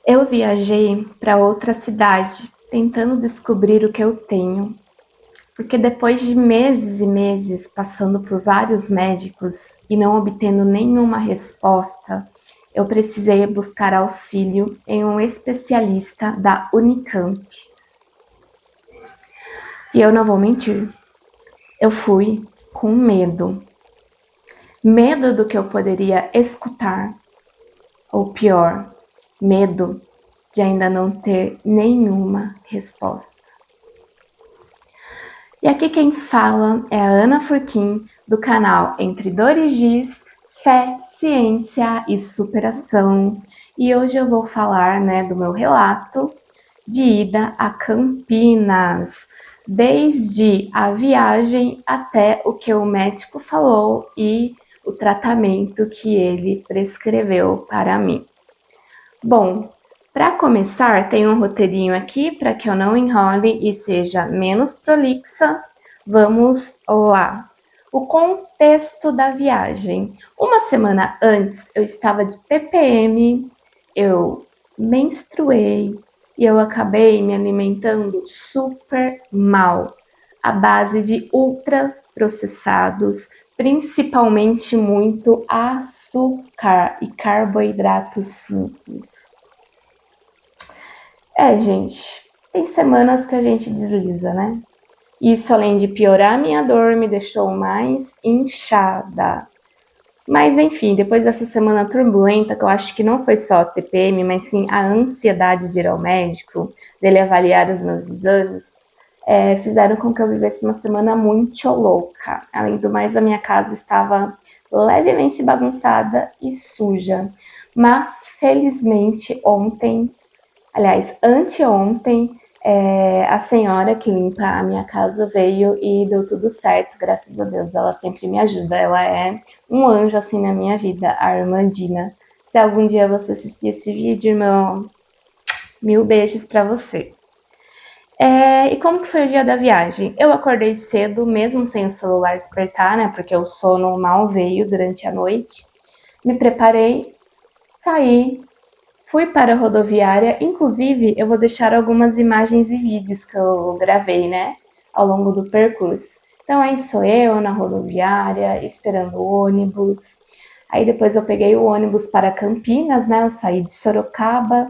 Eu viajei para outra cidade, tentando descobrir o que eu tenho, porque depois de meses e meses passando por vários médicos e não obtendo nenhuma resposta, eu precisei buscar auxílio em um especialista da Unicamp. E eu não vou mentir, eu fui com medo. Medo do que eu poderia escutar, ou pior, medo de ainda não ter nenhuma resposta. E aqui quem fala é a Ana Furquim, do canal Entre Dores Giz, Fé, Ciência e Superação. E hoje eu vou falar, do meu relato de ida a Campinas, desde a viagem até o que o médico falou e o tratamento que ele prescreveu para mim. Bom, para começar, tem um roteirinho aqui para que eu não enrole e seja menos prolixa. Vamos lá. O contexto da viagem. Uma semana antes, eu estava de TPM, eu menstruei e eu acabei me alimentando super mal, à base de ultraprocessados, principalmente muito açúcar e carboidratos simples. Gente, tem semanas que a gente desliza, né? Isso, além de piorar a minha dor, me deixou mais inchada. Mas enfim, depois dessa semana turbulenta, que eu acho que não foi só a TPM, mas sim a ansiedade de ir ao médico, dele avaliar os meus exames, fizeram com que eu vivesse uma semana muito louca. Além do mais, a minha casa estava levemente bagunçada e suja. Mas, felizmente, anteontem, a senhora que limpa a minha casa veio e deu tudo certo, graças a Deus. Ela sempre me ajuda, ela é um anjo assim na minha vida, a Armandina. Se algum dia você assistir esse vídeo, mil beijos para você. E como que foi o dia da viagem? Eu acordei cedo, mesmo sem o celular despertar, né? Porque o sono mal veio durante a noite. Me preparei, saí, fui para a rodoviária. Inclusive, eu vou deixar algumas imagens e vídeos que eu gravei, né? Ao longo do percurso. Então, aí sou eu na rodoviária, esperando o ônibus. Aí depois eu peguei o ônibus para Campinas, né? Eu saí de Sorocaba,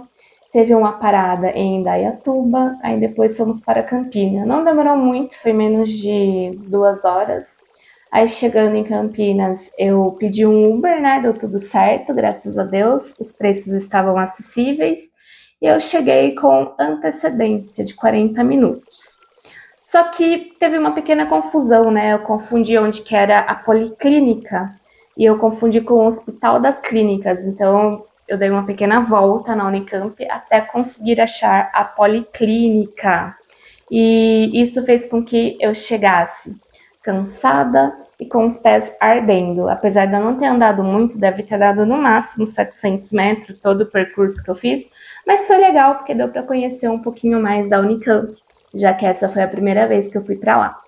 teve uma parada em Indaiatuba, aí depois fomos para Campinas. Não demorou muito, foi menos de 2 horas. Aí chegando em Campinas, eu pedi um Uber, né? Deu tudo certo, graças a Deus. Os preços estavam acessíveis. E eu cheguei com antecedência de 40 minutos. Só que teve uma pequena confusão, né? Eu confundi onde que era a policlínica e eu confundi com o Hospital das Clínicas. Então, eu dei uma pequena volta na Unicamp até conseguir achar a policlínica. E isso fez com que eu chegasse cansada e com os pés ardendo. Apesar de eu não ter andado muito, deve ter dado no máximo 700 metros todo o percurso que eu fiz, mas foi legal porque deu para conhecer um pouquinho mais da Unicamp, já que essa foi a primeira vez que eu fui para lá.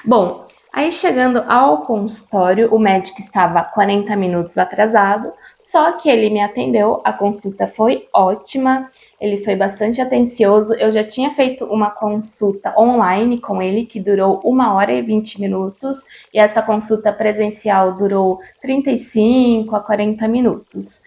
Bom, aí chegando ao consultório, o médico estava 40 minutos atrasado, só que ele me atendeu, a consulta foi ótima, ele foi bastante atencioso. Eu já tinha feito uma consulta online com ele, que durou 1 hora e 20 minutos, e essa consulta presencial durou 35 a 40 minutos.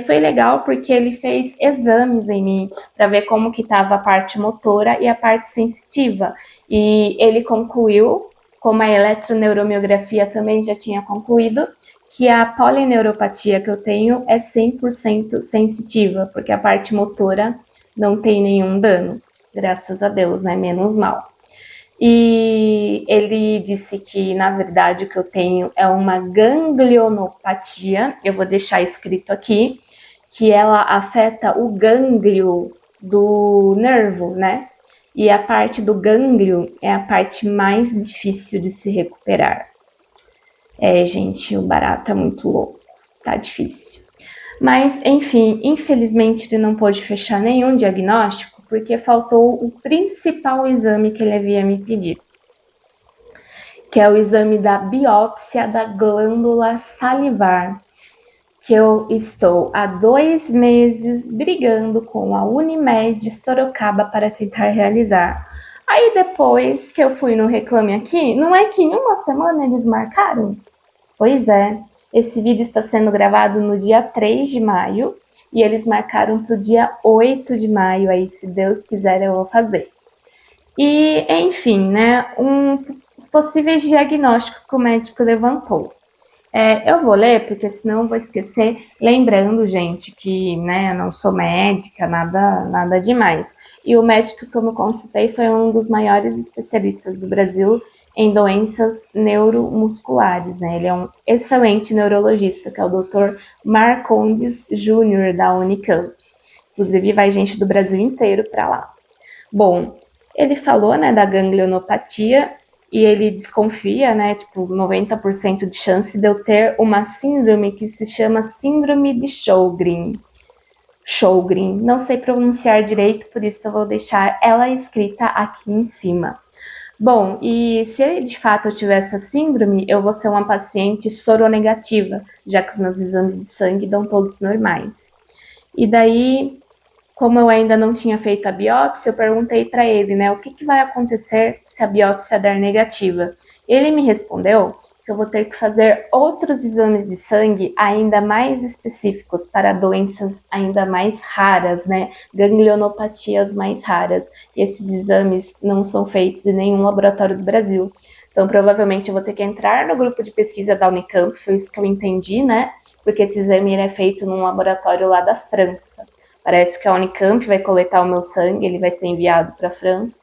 Foi legal porque ele fez exames em mim para ver como que estava a parte motora e a parte sensitiva. E ele concluiu, como a eletroneuromiografia também já tinha concluído, que a polineuropatia que eu tenho é 100% sensitiva, porque a parte motora não tem nenhum dano. Graças a Deus, né? Menos mal. E ele disse que, na verdade, o que eu tenho é uma ganglionopatia. Eu vou deixar escrito aqui que ela afeta o gânglio do nervo, né? E a parte do gânglio é a parte mais difícil de se recuperar. Gente, o barato é muito louco, tá difícil. Mas, enfim, infelizmente ele não pôde fechar nenhum diagnóstico porque faltou o principal exame que ele havia me pedido, que é o exame da biópsia da glândula salivar, que eu estou há 2 meses brigando com a Unimed Sorocaba para tentar realizar. Aí depois que eu fui no Reclame Aqui, não é que em uma semana eles marcaram? Pois é, esse vídeo está sendo gravado no dia 3 de maio e eles marcaram para o dia 8 de maio, aí se Deus quiser eu vou fazer. E, enfim, né, os possíveis diagnósticos que o médico levantou. Eu vou ler, porque senão eu vou esquecer. Lembrando, gente, que né, eu não sou médica, nada demais. E o médico que eu me consultei foi um dos maiores especialistas do Brasil em doenças neuromusculares, né? Ele é um excelente neurologista, que é o Dr. Marcondes Júnior, da Unicamp. Inclusive, vai gente do Brasil inteiro para lá. Bom, ele falou, né, da ganglionopatia e ele desconfia, né, tipo, 90% de chance de eu ter uma síndrome que se chama síndrome de Sjögren. Sjögren, não sei pronunciar direito, por isso eu vou deixar ela escrita aqui em cima. Bom, e se de fato eu tiver essa síndrome, eu vou ser uma paciente soronegativa, já que os meus exames de sangue dão todos normais. E daí, como eu ainda não tinha feito a biópsia, eu perguntei para ele, né, o que vai acontecer se a biópsia der negativa. Ele me respondeu que eu vou ter que fazer outros exames de sangue ainda mais específicos para doenças ainda mais raras, né, ganglionopatias mais raras. E esses exames não são feitos em nenhum laboratório do Brasil. Então, provavelmente, eu vou ter que entrar no grupo de pesquisa da Unicamp, foi isso que eu entendi, né, porque esse exame é feito num laboratório lá da França. Parece que a Unicamp vai coletar o meu sangue, ele vai ser enviado para a França.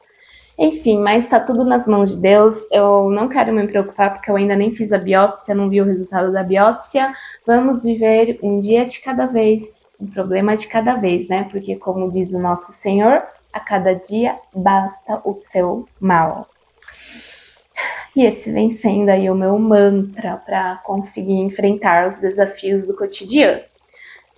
Enfim, mas está tudo nas mãos de Deus. Eu não quero me preocupar porque eu ainda nem fiz a biópsia, não vi o resultado da biópsia. Vamos viver um dia de cada vez, um problema de cada vez, né? Porque, como diz o nosso Senhor, a cada dia basta o seu mal. E esse vem sendo aí o meu mantra para conseguir enfrentar os desafios do cotidiano.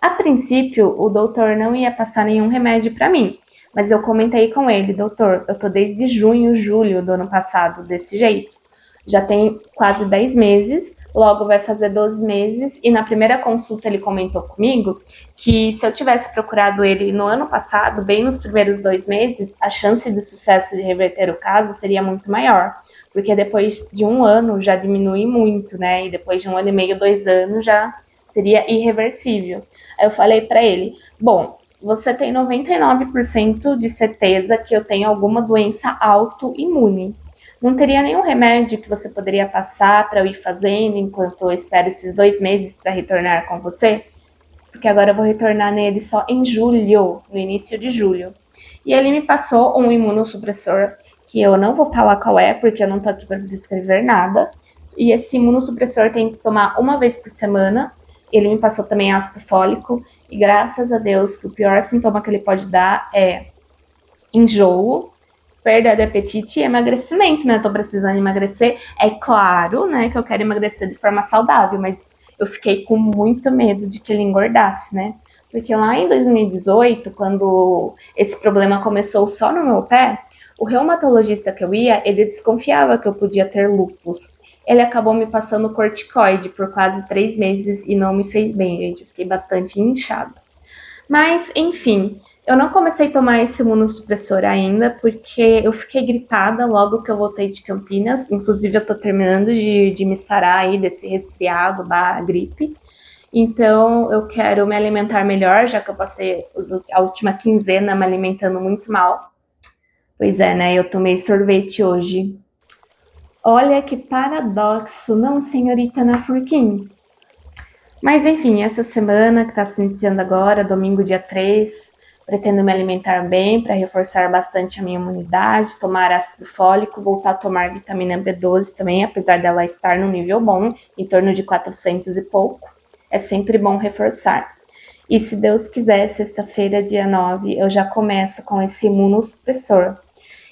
A princípio, o doutor não ia passar nenhum remédio para mim, mas eu comentei com ele, doutor, eu tô desde junho, julho do ano passado desse jeito. Já tem quase 10 meses, logo vai fazer 12 meses, e na primeira consulta ele comentou comigo que se eu tivesse procurado ele no ano passado, bem nos primeiros 2 meses, a chance de sucesso de reverter o caso seria muito maior, porque depois de um ano já diminui muito, né? E depois de 1 ano e meio, 2 anos já seria irreversível. Aí eu falei para ele, bom, você tem 99% de certeza que eu tenho alguma doença autoimune. Não teria nenhum remédio que você poderia passar para eu ir fazendo enquanto eu espero esses 2 meses para retornar com você? Porque agora eu vou retornar nele só em julho, no início de julho. E ele me passou um imunossupressor, que eu não vou falar qual é, porque eu não tô aqui para descrever nada. E esse imunossupressor tem que tomar uma vez por semana. Ele me passou também ácido fólico, e graças a Deus que o pior sintoma que ele pode dar é enjoo, perda de apetite e emagrecimento, né? Eu tô precisando emagrecer. É claro, né, que eu quero emagrecer de forma saudável, mas eu fiquei com muito medo de que ele engordasse, né? Porque lá em 2018, quando esse problema começou só no meu pé, o reumatologista que eu ia, ele desconfiava que eu podia ter lúpus. Ele acabou me passando corticoide por quase 3 meses e não me fez bem, gente. Eu fiquei bastante inchada. Mas, enfim, eu não comecei a tomar esse imunossupressor ainda, porque eu fiquei gripada logo que eu voltei de Campinas. Inclusive, eu tô terminando de me sarar aí desse resfriado, da gripe. Então, eu quero me alimentar melhor, já que eu passei a última quinzena me alimentando muito mal. Pois é, né? Eu tomei sorvete hoje. Olha que paradoxo, não, senhorita Nafurquim? Mas enfim, essa semana que está se iniciando agora, domingo dia 3, pretendo me alimentar bem para reforçar bastante a minha imunidade, tomar ácido fólico, voltar a tomar vitamina B12 também, apesar dela estar no nível bom, em torno de 400 e pouco. É sempre bom reforçar. E se Deus quiser, sexta-feira, dia 9, eu já começo com esse imunossupressor.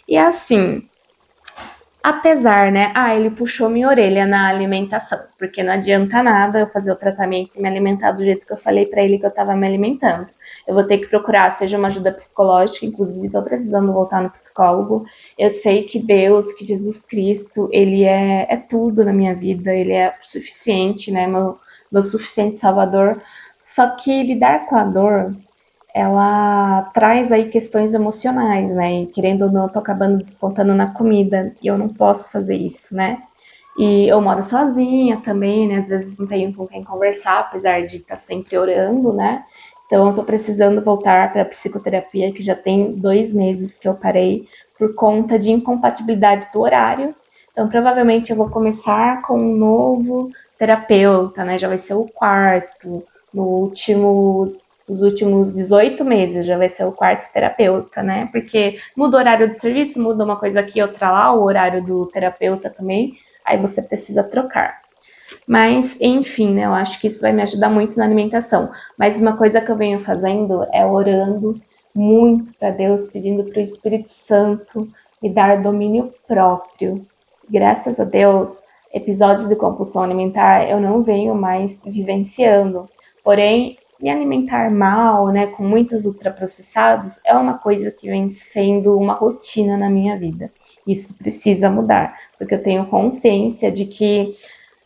E assim, apesar, né? Ele puxou minha orelha na alimentação, porque não adianta nada eu fazer o tratamento e me alimentar do jeito que eu falei para ele que eu tava me alimentando. Eu vou ter que procurar, seja uma ajuda psicológica, inclusive tô precisando voltar no psicólogo. Eu sei que Deus, que Jesus Cristo, ele é tudo na minha vida, ele é suficiente, né? Meu suficiente salvador. Só que lidar com a dor, ela traz aí questões emocionais, né? E querendo ou não, eu tô acabando descontando na comida e eu não posso fazer isso, né? E eu moro sozinha também, né? Às vezes não tenho com quem conversar, apesar de estar sempre orando, né? Então eu tô precisando voltar para a psicoterapia, que já tem 2 meses que eu parei por conta de incompatibilidade do horário. Então provavelmente eu vou começar com um novo terapeuta, né? Já vai ser o quarto, no último os últimos 18 meses já vai ser o quarto terapeuta, né? Porque muda o horário de serviço, muda uma coisa aqui, outra lá, o horário do terapeuta também, aí você precisa trocar. Mas, enfim, né? Eu acho que isso vai me ajudar muito na alimentação. Mas uma coisa que eu venho fazendo é orando muito para Deus, pedindo para o Espírito Santo me dar domínio próprio. Graças a Deus, episódios de compulsão alimentar eu não venho mais vivenciando. Porém, me alimentar mal, né, com muitos ultraprocessados, é uma coisa que vem sendo uma rotina na minha vida. Isso precisa mudar, porque eu tenho consciência de que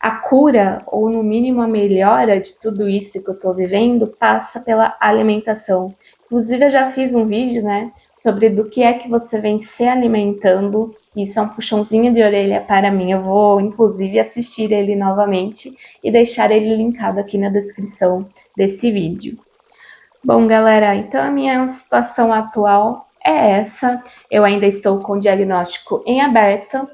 a cura, ou no mínimo a melhora de tudo isso que eu estou vivendo, passa pela alimentação. Inclusive, eu já fiz um vídeo, né, sobre do que é que você vem se alimentando. Isso é um puxãozinho de orelha para mim. Eu vou, inclusive, assistir ele novamente e deixar ele linkado aqui na descrição desse vídeo. Bom, galera, então a minha situação atual é essa. Eu ainda estou com o diagnóstico em aberto,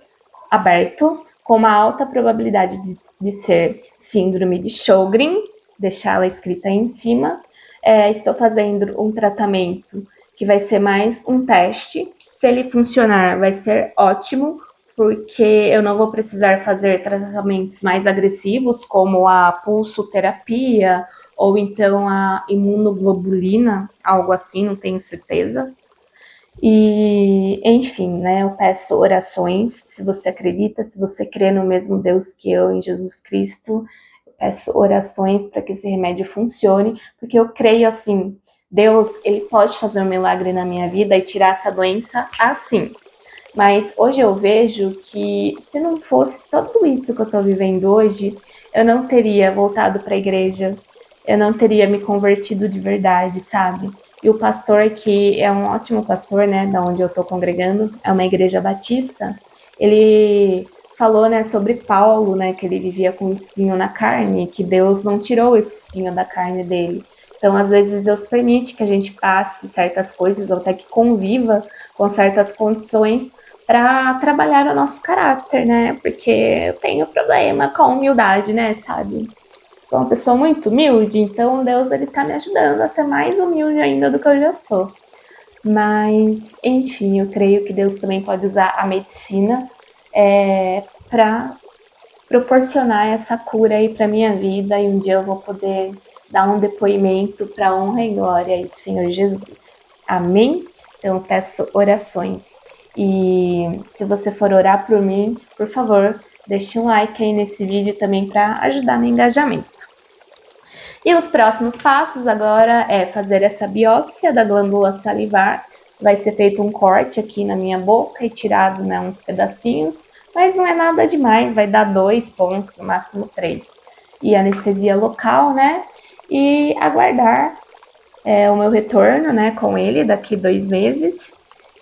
com uma alta probabilidade de ser síndrome de Sjögren, deixá-la escrita aí em cima. Estou fazendo um tratamento que vai ser mais um teste. Se ele funcionar, vai ser ótimo, porque eu não vou precisar fazer tratamentos mais agressivos, como a pulsoterapia ou então a imunoglobulina, algo assim, não tenho certeza. E, enfim, né, eu peço orações, se você acredita, se você crê no mesmo Deus que eu, em Jesus Cristo, eu peço orações para que esse remédio funcione, porque eu creio assim, Deus, ele pode fazer um milagre na minha vida e tirar essa doença assim. Mas hoje eu vejo que se não fosse tudo isso que eu estou vivendo hoje, eu não teria voltado para a igreja, eu não teria me convertido de verdade, sabe? E o pastor, que é um ótimo pastor, né, da onde eu estou congregando, é uma igreja batista, ele falou, né, sobre Paulo, né, que ele vivia com um espinho na carne, que Deus não tirou esse espinho da carne dele. Então, às vezes, Deus permite que a gente passe certas coisas, ou até que conviva com certas condições, para trabalhar o nosso caráter, né? Porque eu tenho problema com a humildade, né, sabe? Sou uma pessoa muito humilde, então Deus ele tá me ajudando a ser mais humilde ainda do que eu já sou. Mas, enfim, eu creio que Deus também pode usar a medicina para proporcionar essa cura aí para minha vida e um dia eu vou poder dar um depoimento para a honra e glória aí do Senhor Jesus. Amém? Então eu peço orações. E se você for orar por mim, por favor, deixe um like aí nesse vídeo também para ajudar no engajamento. E os próximos passos agora é fazer essa biópsia da glândula salivar. Vai ser feito um corte aqui na minha boca e tirado, né, uns pedacinhos, mas não é nada demais, vai dar 2 pontos, no máximo 3. E anestesia local, né? E aguardar o meu retorno, né, com ele daqui 2 meses.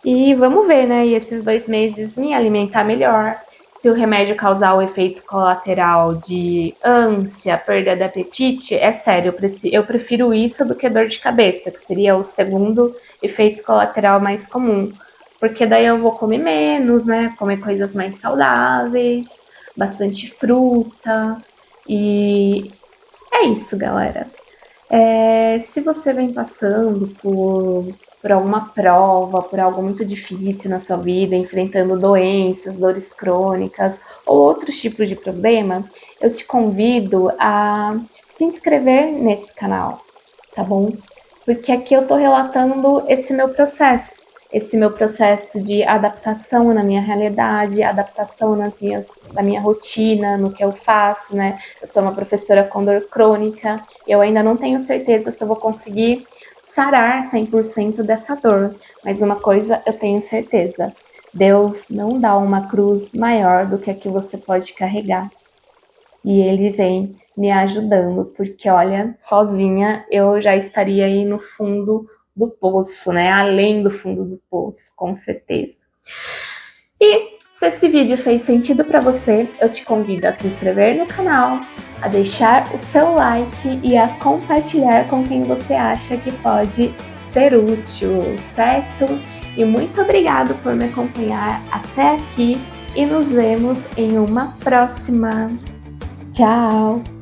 E vamos ver, né? E esses 2 meses me alimentar melhor. Se o remédio causar o efeito colateral de ânsia, perda de apetite, é sério, eu prefiro isso do que dor de cabeça, que seria o segundo efeito colateral mais comum. Porque daí eu vou comer menos, né? Comer coisas mais saudáveis, bastante fruta. E é isso, galera. Se você vem passando por alguma prova, por algo muito difícil na sua vida, enfrentando doenças, dores crônicas ou outros tipos de problema, eu te convido a se inscrever nesse canal, tá bom? Porque aqui eu tô relatando esse meu processo de adaptação na minha realidade, adaptação na minha rotina, no que eu faço, né? Eu sou uma professora com dor crônica, eu ainda não tenho certeza se eu vou conseguir sarar 100% dessa dor, mas uma coisa eu tenho certeza, Deus não dá uma cruz maior do que a que você pode carregar. E Ele vem me ajudando, porque olha, sozinha eu já estaria aí no fundo do poço, né? Além do fundo do poço, com certeza. E se esse vídeo fez sentido para você, eu te convido a se inscrever no canal, a deixar o seu like e a compartilhar com quem você acha que pode ser útil, certo? E muito obrigado por me acompanhar até aqui e nos vemos em uma próxima. Tchau!